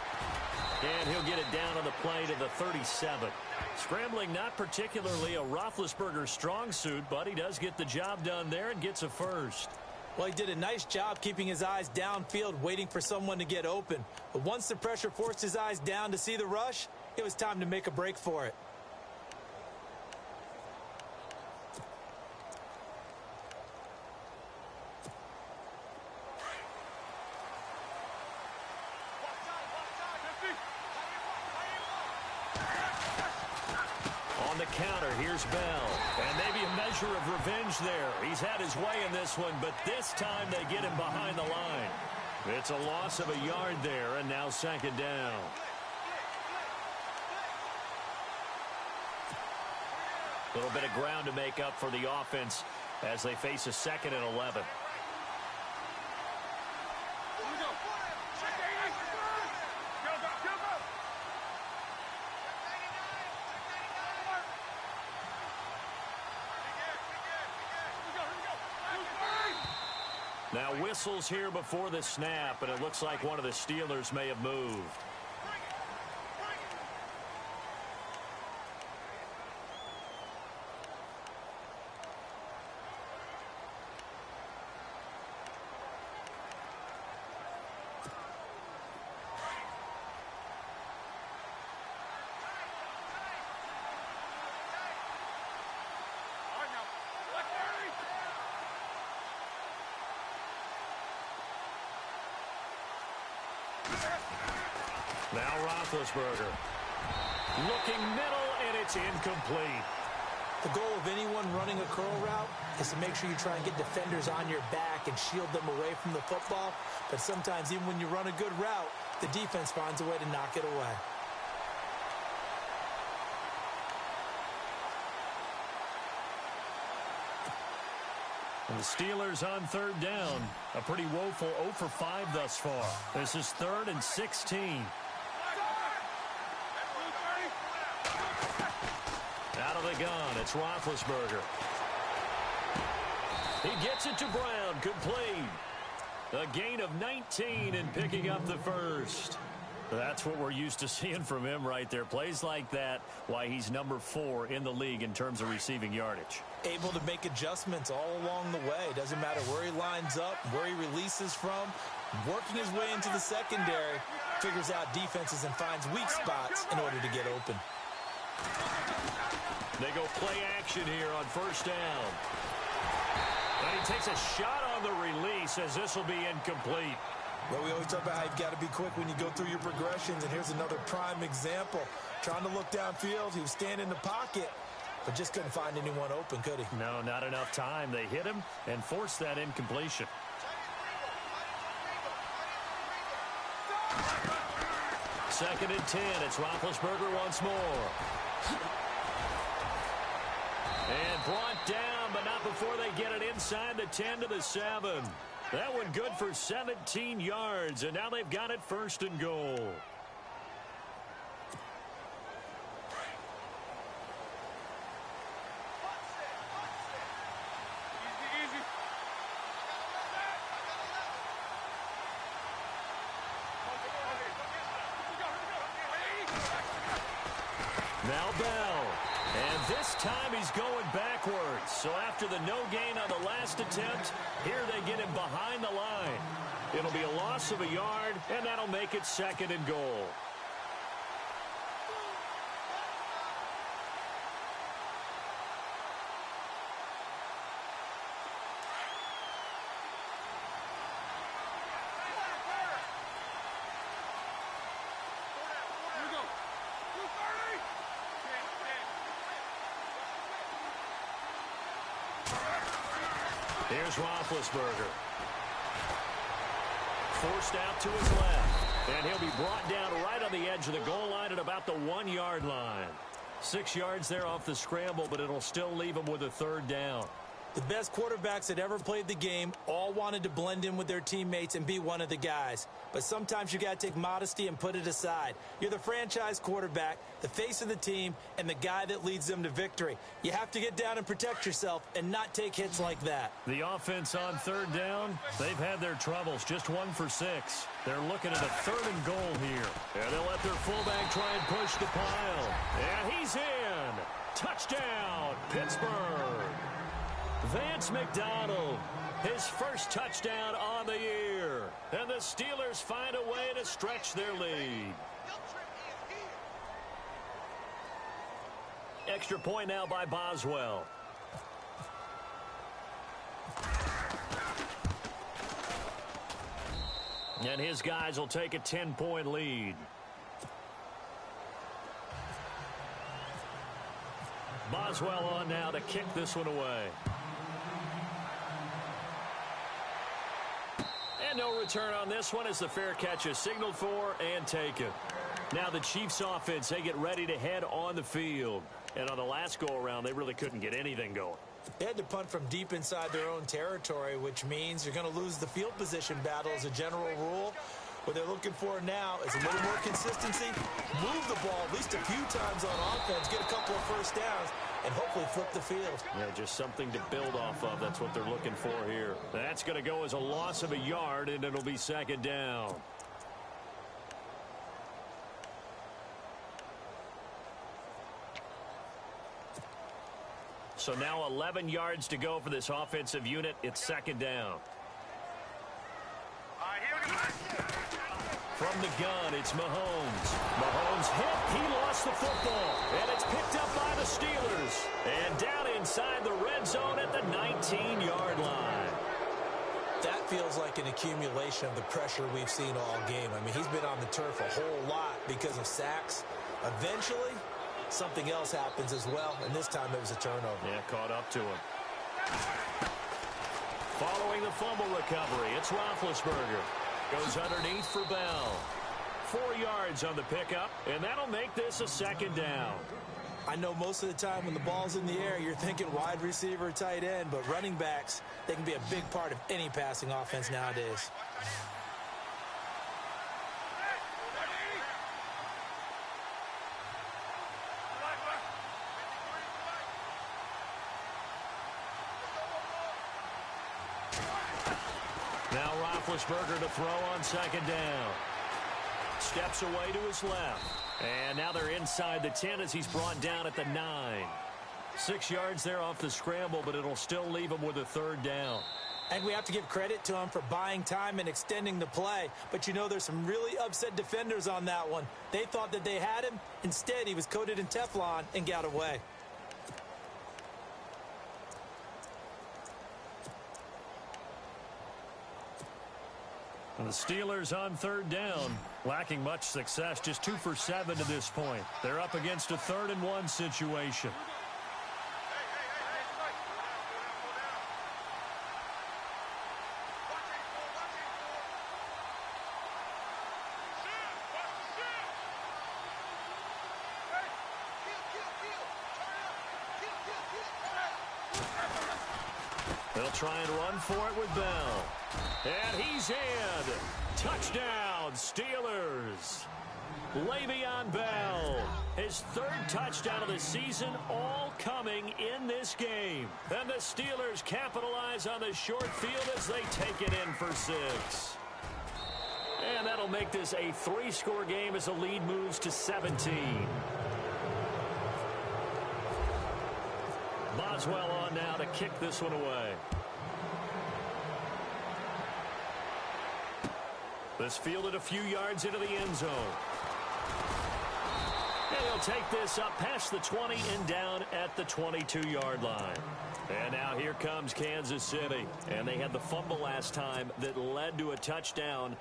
And he'll get it down on the play to the 37. Scrambling not particularly a Roethlisberger strong suit, but he does get the job done there and gets a first. Well, he did a nice job keeping his eyes downfield, waiting for someone to get open. But once the pressure forced his eyes down to see the rush, it was time to make a break for it. On the counter, here's Bell. And maybe a measure of revenge there. He's had his way in this one, but this time they get him behind the line. It's a loss of a yard there, and now second down. A little bit of ground to make up for the offense as they face a 2nd and 11. Now whistles here before the snap, and it looks like one of the Steelers may have moved. Now Roethlisberger. Looking middle, and it's incomplete. The goal of anyone running a curl route is to make sure you try and get defenders on your back and shield them away from the football. But sometimes, even when you run a good route, the defense finds a way to knock it away. And the Steelers on third down. A pretty woeful 0 for 5 thus far. This is 3rd and 16. Out of the gun, it's Roethlisberger. He gets it to Brown. Complete. A gain of 19 and picking up the first. That's what we're used to seeing from him right there. Plays like that, why he's number 4 in the league in terms of receiving yardage. Able to make adjustments all along the way. Doesn't matter where he lines up, where he releases from. Working his way into the secondary, figures out defenses and finds weak spots in order to get open. They go play action here on first down. And he takes a shot on the release as this will be incomplete. Well, we always talk about how you've got to be quick when you go through your progressions, and here's another prime example. Trying to look downfield, he was standing in the pocket, but just couldn't find anyone open, could he? No, not enough time. They hit him and forced that incompletion. Second and 10. It's Roethlisberger once more. And brought down, but not before they get it inside the 10 to the 7. That one good for 17 yards, and now they've got it 1st and goal. Now Bell. And this time he's going backwards. So after the no gain on the last attempt, here they get him behind the line. It'll be a loss of a yard, and that'll make it 2nd and goal. Here's Roethlisberger. Forced out to his left. And he'll be brought down right on the edge of the goal line at about the 1-yard line. 6 yards there off the scramble, but it'll still leave him with a 3rd down. The best quarterbacks that ever played the game all wanted to blend in with their teammates and be one of the guys. But sometimes you got to take modesty and put it aside. You're the franchise quarterback, the face of the team, and the guy that leads them to victory. You have to get down and protect yourself and not take hits like that. The offense on 3rd down, they've had their troubles. Just 1 for 6. They're looking at a 3rd and goal here. And they'll let their fullback try and push the pile. And he's in. Touchdown, Pittsburgh. Vance McDonald, his first touchdown on the year. And the Steelers find a way to stretch their lead. Extra point now by Boswell. And his guys will take a 10-point lead. Boswell on now to kick this one away. And no return on this one as the fair catch is signaled for and taken. Now the Chiefs offense, they get ready to head on the field. And on the last go-around, they really couldn't get anything going. They had to punt from deep inside their own territory, which means you're going to lose the field position battle as a general rule. What they're looking for now is a little more consistency, move the ball at least a few times on offense, get a couple of first downs, and hopefully flip the field. Yeah, just something to build off of. That's what they're looking for here. That's going to go as a loss of a yard, and it'll be 2nd down. So now 11 yards to go for this offensive unit. It's 2nd down. From the gun, it's Mahomes. Mahomes hit. He lost the football. And it's picked up by the Steelers. And down inside the red zone at the 19-yard line. That feels like an accumulation of the pressure we've seen all game. I mean, he's been on the turf a whole lot because of sacks. Eventually, something else happens as well, and this time it was a turnover. Yeah, caught up to him. Following the fumble recovery, it's Roethlisberger. Goes underneath for Bell. 4 yards on the pickup, and that'll make this a second down. I know most of the time when the ball's in the air, you're thinking wide receiver, tight end, but running backs, they can be a big part of any passing offense nowadays. Now Roethlisberger to throw on second down. Steps away to his left. And now they're inside the 10 as he's brought down at the 9. 6 yards there off the scramble, but it'll still leave him with a third down. And we have to give credit to him for buying time and extending the play. But you know there's some really upset defenders on that one. They thought that they had him. Instead, he was coated in Teflon and got away. And the Steelers on third down, lacking much success, just 2 for 7 to this point. They're up against a 3rd and 1 situation. They'll try and run for it with Bell. And he's in. Touchdown, Steelers. Le'Veon Bell, his 3rd touchdown of the season, all coming in this game. And the Steelers capitalize on the short field as they take it in for 6. And that'll make this a 3-score game as the lead moves to 17. Boswell on now to kick this one away. This fielded a few yards into the end zone. And he'll take this up past the 20 and down at the 22-yard line. And now here comes Kansas City. And they had the fumble last time that led to a touchdown.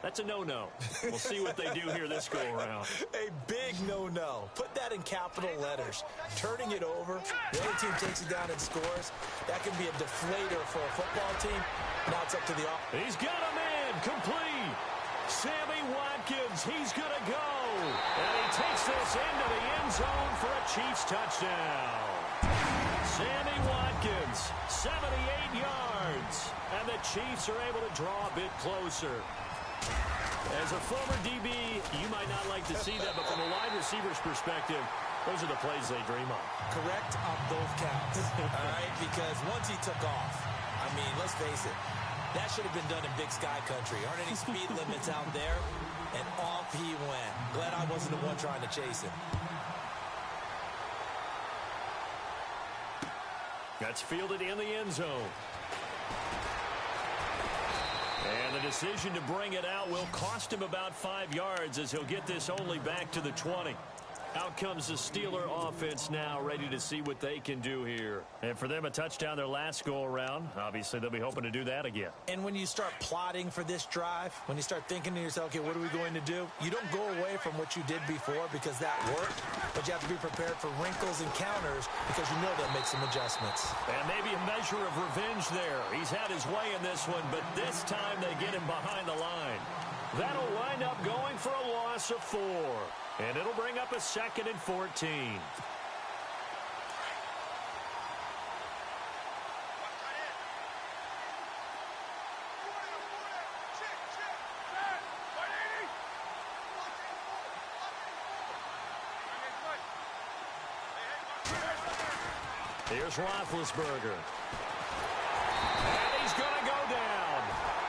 That's a no-no. We'll see what they do here this go-around. A big no-no. Put that in capital letters. Turning it over, the other team takes it down and scores. That can be a deflator for a football team. Now it's up to the offense. He's got a man complete. Sammy Watkins, he's going to go. And he takes this into the end zone for a Chiefs touchdown. Sammy Watkins, 78 yards. And the Chiefs are able to draw a bit closer. As a former DB, you might not like to see that, but from a wide receiver's perspective, those are the plays they dream of. Correct on both counts. All right, because once he took off, I mean, let's face it, that should have been done in Big Sky country. Aren't any speed limits out there? And off he went. Glad I wasn't the one trying to chase him. That's fielded in the end zone. And the decision to bring it out will cost him about 5 yards as he'll get this only back to the 20. Out comes the Steeler offense now, ready to see what they can do here. And for them, a touchdown their last go-around. Obviously, they'll be hoping to do that again. And when you start plotting for this drive, when you start thinking to yourself, okay, what are we going to do? You don't go away from what you did before because that worked, but you have to be prepared for wrinkles and counters because you know they'll make some adjustments. And maybe a measure of revenge there. He's had his way in this one, but this time they get him behind the line. That'll wind up going for a loss of 4. And it'll bring up a 2nd and 14. Here's Roethlisberger. And he's going to go down.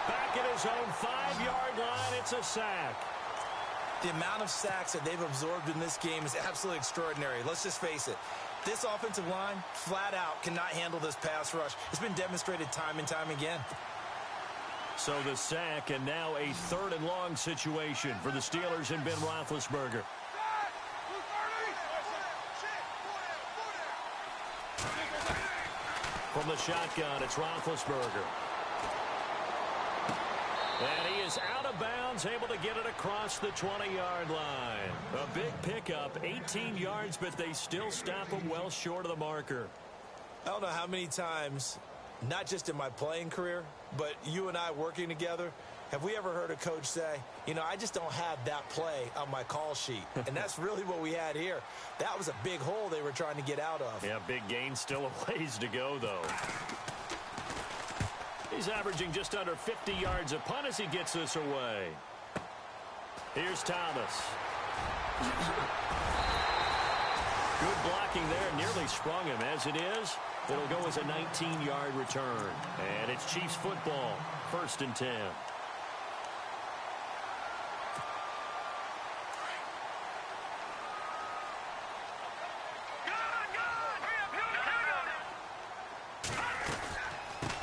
Back at his own 5-yard line, it's a sack. The amount of sacks that they've absorbed in this game is absolutely extraordinary. Let's just face it. This offensive line, flat out, cannot handle this pass rush. It's been demonstrated time and time again. So the sack, and now a 3rd and long situation for the Steelers and Ben Roethlisberger. From the shotgun, it's Roethlisberger. And he is out of bounds, able to get it across the 20-yard line. A big pickup, 18 yards, but they still stop him well short of the marker. I don't know how many times, not just in my playing career, but you and I working together, Have we ever heard a coach say, you know, I just don't have that play on my call sheet? And that's really what we had here. That was a big hole they were trying to get out of. Yeah, big gain, still a ways to go, though. He's averaging just under 50 yards a punt as he gets this away. Here's Thomas. Good blocking there, nearly sprung him. As it is, it'll go as a 19-yard return. And it's Chiefs football, 1st and 10.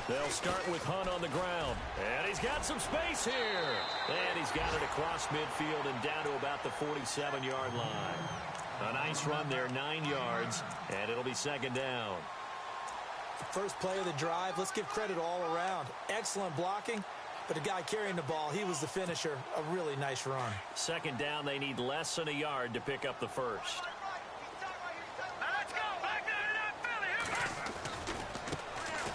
They'll start with Hunt on the ground. And he's got some space here. And he's got it across midfield and down to about the 47-yard line. A nice run there, 9 yards, and it'll be 2nd down. First play of the drive, let's give credit all around. Excellent blocking, but the guy carrying the ball, he was the finisher. A really nice run. 2nd down, they need less than a yard to pick up the first.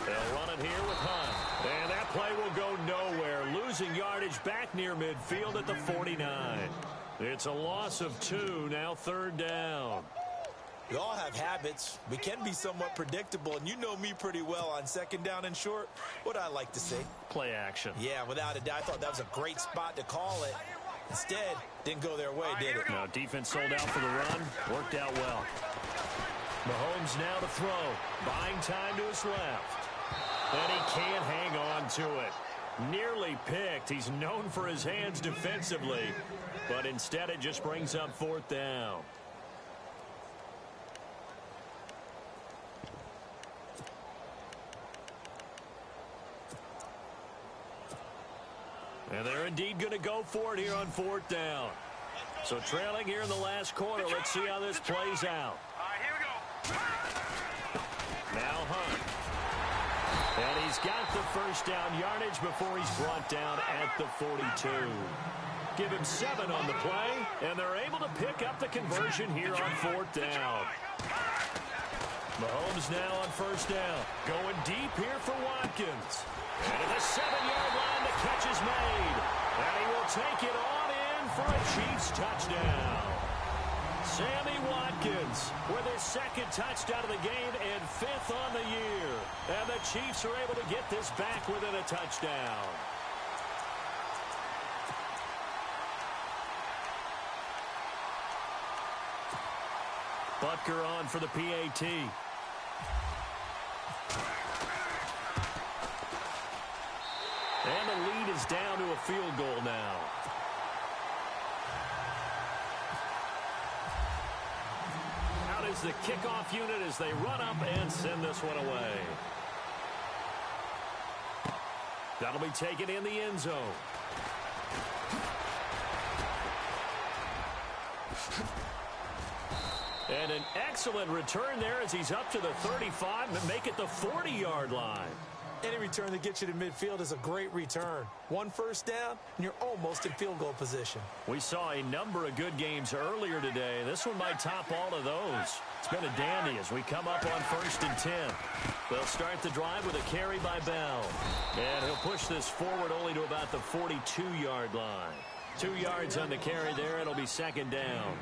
They'll run it here with Hunt. And that play will go nowhere. Losing yardage back near midfield at the 49. It's a loss of 2, now 3rd down. We all have habits. We can be somewhat predictable, and you know me pretty well on 2nd down and short. What I like to see. Play action. Yeah, without a doubt. I thought that was a great spot to call it. Instead, didn't go their way, did it? No, defense sold out for the run. Worked out well. Mahomes now to throw. Buying time to his left. And he can't hang on to it. Nearly picked. He's known for his hands defensively, but instead it just brings up 4th down. And they're indeed going to go for it here on 4th down. So trailing here in the last quarter. Let's see how this plays out. All right, here we go. Now Hunt. And he's got the 1st down yardage before he's brought down at the 42. Give him 7 on the play, and they're able to pick up the conversion here on 4th down. Mahomes now on 1st down. Going deep here for Watkins. And at the 7-yard line, the catch is made. And he will take it on in for a Chiefs touchdown. Sammy Watkins with his 2nd touchdown of the game and 5th on the year. And the Chiefs are able to get this back within a touchdown. Butker on for the PAT. And the lead is down to a field goal now. Out is the kickoff unit as they run up and send this one away. That'll be taken in the end zone. And an excellent return there as he's up to the 35 and make it the 40-yard line. Any return that gets you to midfield is a great return. 1 1st down, and you're almost in field goal position. We saw a number of good games earlier today. This one might top all of those. It's been a dandy as we come up on 1st and 10. They'll start the drive with a carry by Bell. And he'll push this forward only to about the 42-yard line. 2 yards on the carry there. It'll be 2nd down.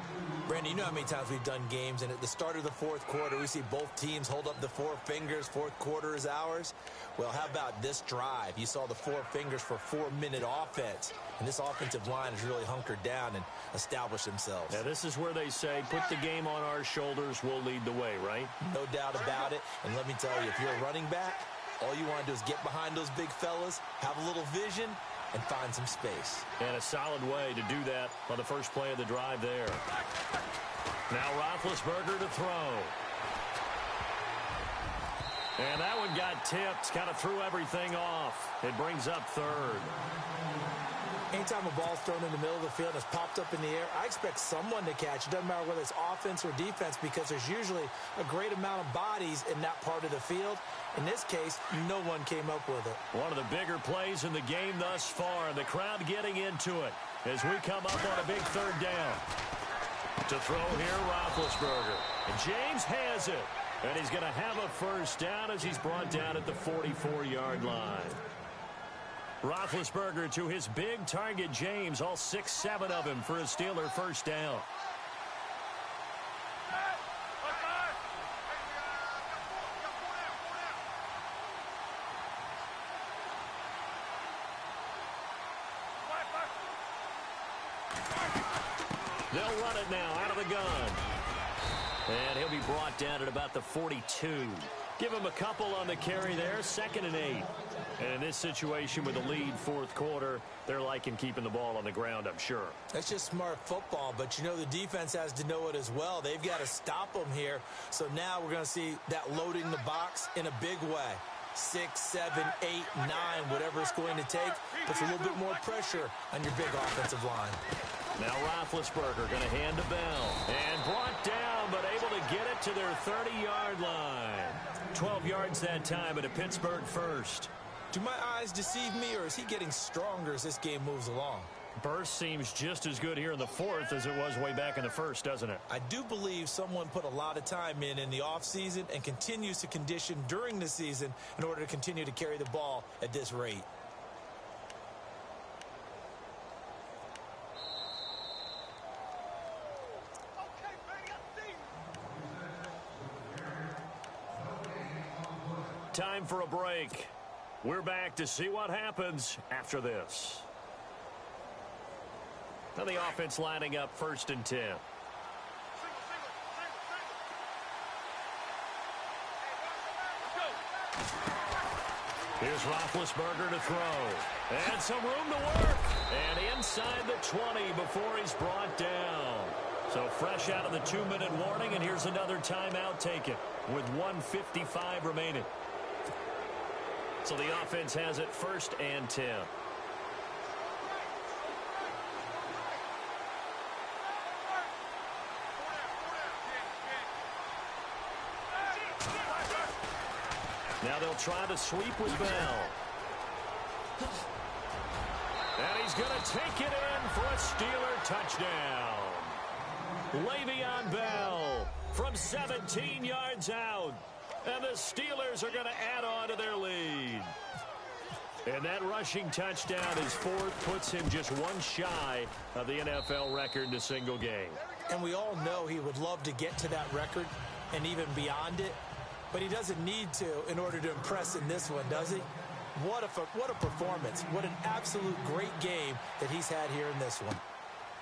Brandon, you know how many times we've done games, and at the start of the 4th quarter, we see both teams hold up the 4 fingers. 4th quarter is ours. Well, how about this drive? You saw the 4 fingers for 4-minute offense, and this offensive line has really hunkered down and established themselves. Now, this is where they say, put the game on our shoulders, we'll lead the way, right? No doubt about it, and let me tell you, if you're a running back, all you want to do is get behind those big fellas, have a little vision, and find some space. And a solid way to do that on the first play of the drive there. Now Roethlisberger to throw. And that one got tipped, kind of threw everything off. It brings up 3rd. Anytime a ball's thrown in the middle of the field and it's popped up in the air, I expect someone to catch. It doesn't matter whether it's offense or defense because there's usually a great amount of bodies in that part of the field. In this case, no one came up with it. One of the bigger plays in the game thus far. The crowd getting into it as we come up on a big 3rd down. To throw here, Roethlisberger. And James has it. And he's going to have a 1st down as he's brought down at the 44-yard line. Roethlisberger to his big target, James, all 6-7 of him for a Steeler first down. They'll run it now out of the gun. And he'll be brought down at about the 42. Give him a couple on the carry there, 2nd and 8. And in this situation with a lead fourth quarter, they're liking keeping the ball on the ground, I'm sure. That's just smart football, but you know the defense has to know it as well. They've got to stop them here. So now we're going to see that loading the box in a big way. 6, 7, 8, 9, whatever it's going to take, puts a little bit more pressure on your big offensive line. Now Roethlisberger going to hand to Bell. And brought down, but able to get it to their 30-yard line. 12 yards that time at a Pittsburgh first. Do my eyes deceive me, or is he getting stronger as this game moves along? Burst seems just as good here in the fourth as it was way back in the first, doesn't it? I do believe someone put a lot of time in the offseason and continues to condition during the season in order to continue to carry the ball at this rate. Time for a break. We're back to see what happens after this. Now the offense lining up 1st and 10. Here's Roethlisberger to throw. And some room to work. And inside the 20 before he's brought down. So fresh out of the 2-minute warning, and here's another timeout taken with 1:55 remaining. So the offense has it 1st and 10. Now they'll try to sweep with Bell. And he's going to take it in for a Steeler touchdown. Le'Veon Bell from 17 yards out. And the Steelers are going to add on to their lead. And that rushing touchdown, his 4th, puts him just one shy of the NFL record in a single game. And we all know he would love to get to that record and even beyond it. But he doesn't need to in order to impress in this one, does he? What a performance. What an absolute great game that he's had here in this one.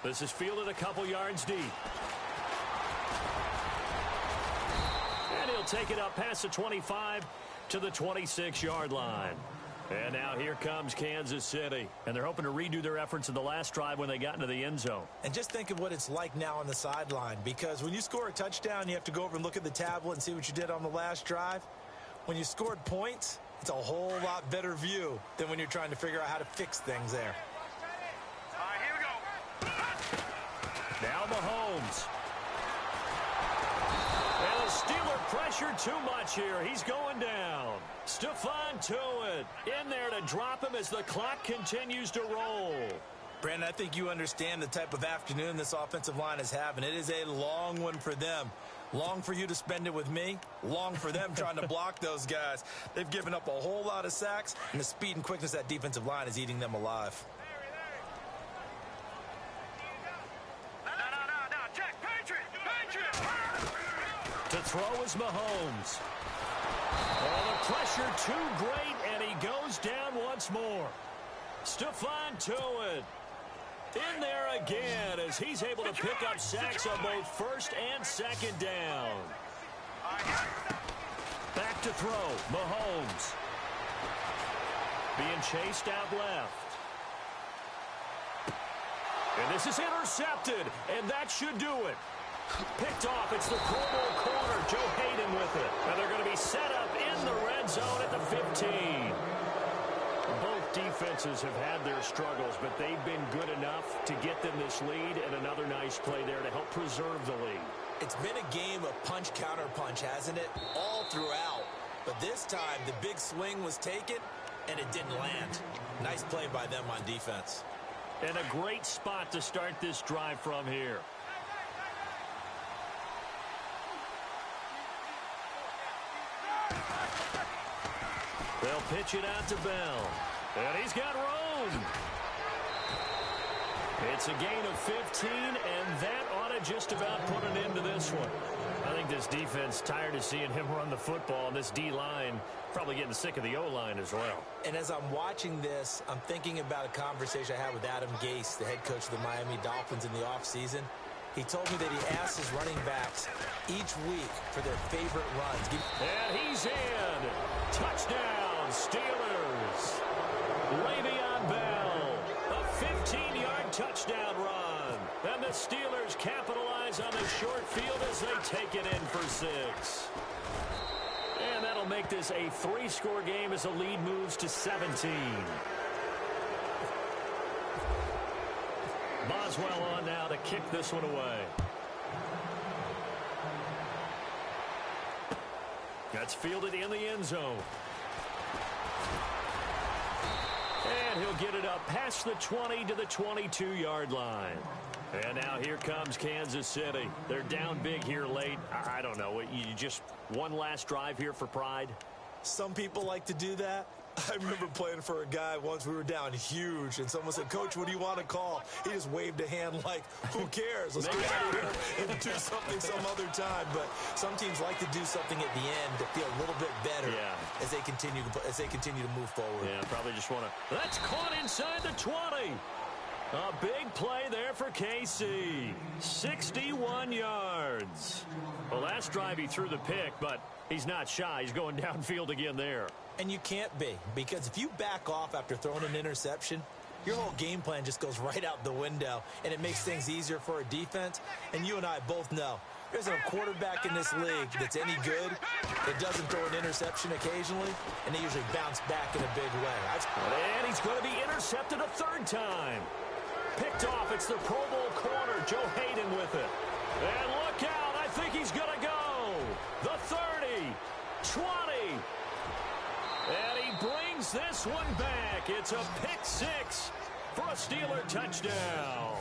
This is fielded a couple yards deep. And he'll take it up past the 25 to the 26-yard line. And now here comes Kansas City. And they're hoping to redo their efforts in the last drive when they got into the end zone. And just think of what it's like now on the sideline. Because when you score a touchdown, you have to go over and look at the tablet and see what you did on the last drive. When you scored points, it's a whole lot better view than when you're trying to figure out how to fix things there. All right, here we go. Now Mahomes. And the Steeler pressure too much here. He's going down. Stephon Tuitt in there to drop him as the clock continues to roll. Brandon, I think you understand the type of afternoon this offensive line is having. It is a long one for them. Long for you to spend it with me. Long for them trying to block those guys. They've given up a whole lot of sacks, and the speed and quickness of that defensive line is eating them alive. No, Jack, Patriot. To throw is Mahomes. Oh, the pressure too great, and he goes down once more. Stephon Tuitt in there again as he's able to pick up sacks on both 1st and 2nd down. Back to throw, Mahomes. Being chased out left. And this is intercepted, and that should do it. Picked off. It's the Pro Bowl corner, Joe Hayden with it. And they're going to be set up in the red zone at the 15. Both defenses have had their struggles, but they've been good enough to get them this lead, and another nice play there to help preserve the lead. It's been a game of punch-counter-punch, hasn't it? All throughout. But this time, the big swing was taken, and it didn't land. Nice play by them on defense. And a great spot to start this drive from here. They'll pitch it out to Bell. And he's got room. It's a gain of 15, and that ought to just about put an end to this one. I think this defense tired of seeing him run the football, and this D-line probably getting sick of the O-line as well. And as I'm watching this, I'm thinking about a conversation I had with Adam Gase, the head coach of the Miami Dolphins in the offseason. He told me that he asked his running backs each week for their favorite runs. And he's in. Touchdown, Steelers. Le'Veon Bell, a 15-yard touchdown run. And the Steelers capitalize on the short field as they take it in for 6. And that'll make this a 3-score game as the lead moves to 17. Boswell on now to kick this one away. That's fielded in the end zone. And he'll get it up past the 20 to the 22-yard line. And now here comes Kansas City. They're down big here late. I don't know. You just one last drive here for pride? Some people like to do that. I remember playing for a guy once. We were down huge, and someone said, "Coach, what do you want to call?" He just waved a hand like, "Who cares? Let's get out of here and do something some other time." But some teams like to do something at the end to feel a little bit better as they continue to move forward. Yeah, probably just want to. That's caught inside the 20. A big play there for KC. 61 yards. Well, last drive he threw the pick, but he's not shy. He's going downfield again there. And you can't be, because if you back off after throwing an interception, your whole game plan just goes right out the window, and it makes things easier for a defense. And you and I both know there's a quarterback in this league that's any good that doesn't throw an interception occasionally, and they usually bounce back in a big way. And he's going to be intercepted a 3rd time. Picked off. It's the Pro Bowl corner, Joe Hayden with it. And look out. I think he's going to go. The 30, 20. And he brings this one back. It's a pick 6 for a Steeler touchdown.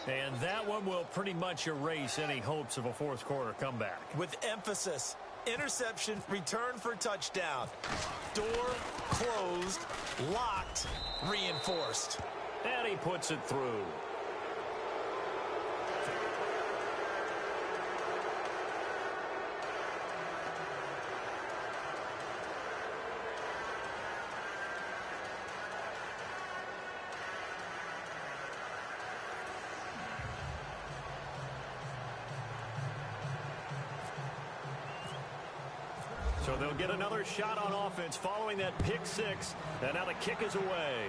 And that one will pretty much erase any hopes of a 4th quarter comeback. With emphasis, interception, return for touchdown. Door closed, locked, reinforced. And he puts it through. So they'll get another shot on offense following that pick 6. And now the kick is away.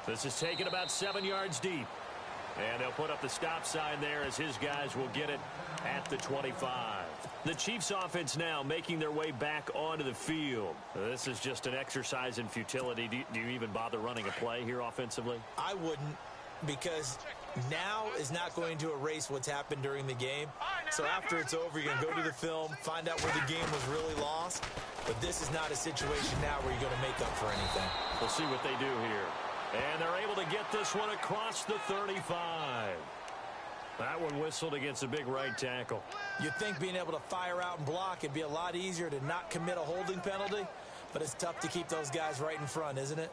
This is taken about 7 yards deep. And they'll put up the stop sign there as his guys will get it at the 25. The Chiefs offense now making their way back onto the field. This is just an exercise in futility. Do you even bother running a play here offensively? I wouldn't, because now is not going to erase what's happened during the game. So after it's over, you're going to go to the film, find out where the game was really lost. But this is not a situation now where you're going to make up for anything. We'll see what they do here. And they're able to get this one across the 35. That one whistled against a big right tackle. You'd think being able to fire out and block, it'd be a lot easier to not commit a holding penalty. But it's tough to keep those guys right in front, isn't it?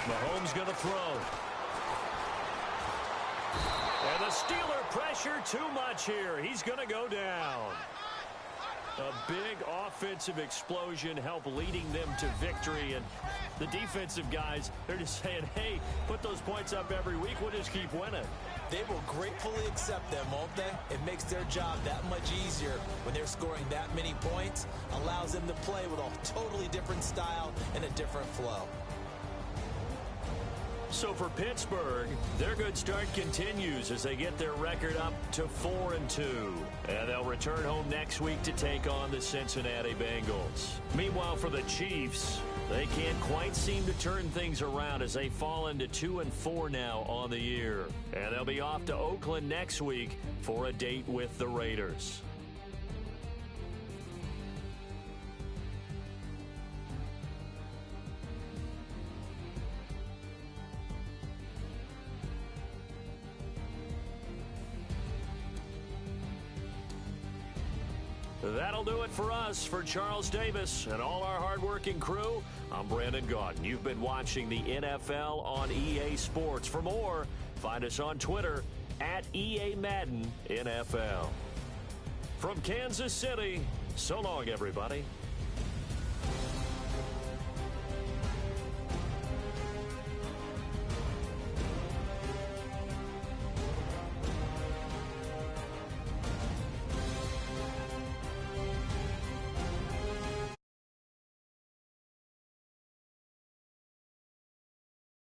Mahomes going to throw. And the Steeler pressure too much here. He's going to go down. A big offensive explosion help leading them to victory. And the defensive guys, they're just saying, hey, put those points up every week. We'll just keep winning. They will gratefully accept them, won't they? It makes their job that much easier when they're scoring that many points. Allows them to play with a totally different style and a different flow. So for Pittsburgh, their good start continues as they get their record up to 4-2. And they'll return home next week to take on the Cincinnati Bengals. Meanwhile, for the Chiefs, they can't quite seem to turn things around as they fall into 2-4 now on the year. And they'll be off to Oakland next week for a date with the Raiders. That'll do it for us. For Charles Davis and all our hardworking crew, I'm Brandon Gaudin. You've been watching the NFL on EA Sports. For more, find us on Twitter at EA Madden NFL. From Kansas City, so long, everybody.